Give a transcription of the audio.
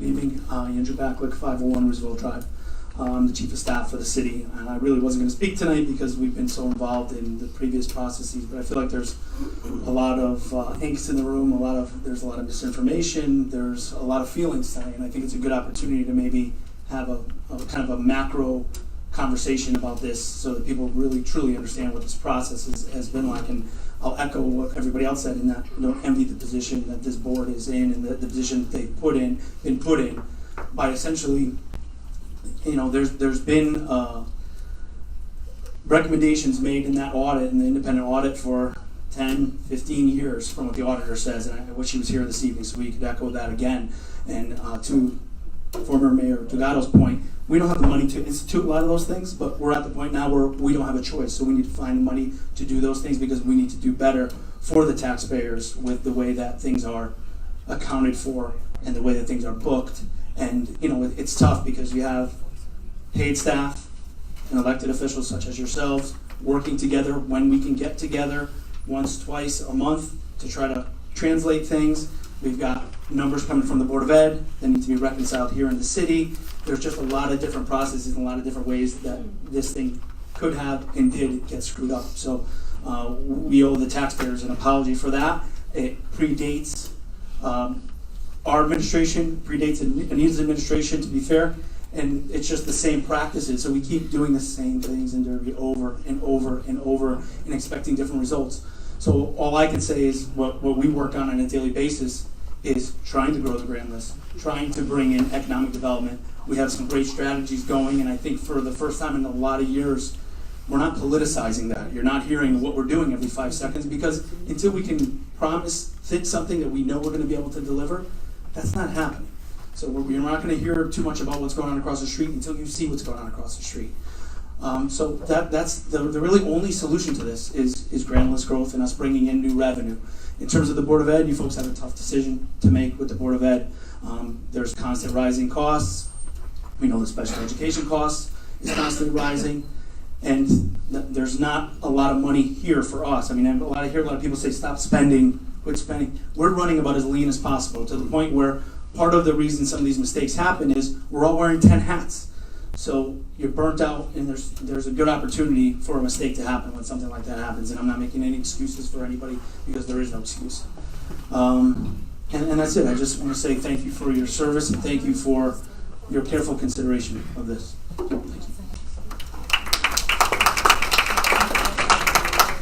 Good evening, Andrew Baklik, 501 Roosevelt Drive. I'm the Chief of Staff for the city, and I really wasn't going to speak tonight because we've been so involved in the previous processes, but I feel like there's a lot of angst in the room, there's a lot of misinformation, there's a lot of feelings tonight, and I think it's a good opportunity to maybe have a kind of a macro conversation about this so that people really truly understand what this process has been like. And I'll echo what everybody else said in that don't envy the position that this board is in and the position that they've been put in by essentially, there's been recommendations made in that audit, in the independent audit, for 10, 15 years from what the auditor says, and I wish he was here this evening so we could echo that again. And to former Mayor Dugato's point, we don't have the money to institute a lot of those things, but we're at the point now where we don't have a choice, so we need to find the money to do those things because we need to do better for the taxpayers with the way that things are accounted for and the way that things are booked. And it's tough because you have paid staff and elected officials such as yourselves working together when we can get together once, twice a month to try to translate things. We've got numbers coming from the Board of Ed that need to be reconciled here in the city. There's just a lot of different processes and a lot of different ways that this thing could have and did get screwed up. So we owe the taxpayers an apology for that. It predates our administration, predates Anita's administration, to be fair, and it's just the same practices. So we keep doing the same things in Derby over and over and over and expecting different results. So all I can say is what we work on a daily basis is trying to grow the grand list, trying to bring in economic development. We have some great strategies going, and I think for the first time in a lot of years, we're not politicizing that. You're not hearing what we're doing every 5 seconds, because until we can promise something that we know we're going to be able to deliver, that's not happening. So you're not going to hear too much about what's going on across the street until you see what's going on across the street. So that's the really only solution to this is grand list growth and us bringing in new revenue. In terms of the Board of Ed, you folks have a tough decision to make with the Board of Ed. There's constant rising costs. We know the special education costs is constantly rising, and there's not a lot of money here for us. I mean, I hear a lot of people say, stop spending, quit spending. We're running about as lean as possible, to the point where part of the reason some of these mistakes happen is we're all wearing 10 hats. So you're burnt out, and there's a good opportunity for a mistake to happen when something like that happens. And I'm not making any excuses for anybody, because there is no excuse. And that's it. I just want to say thank you for your service, and thank you for your careful consideration of this.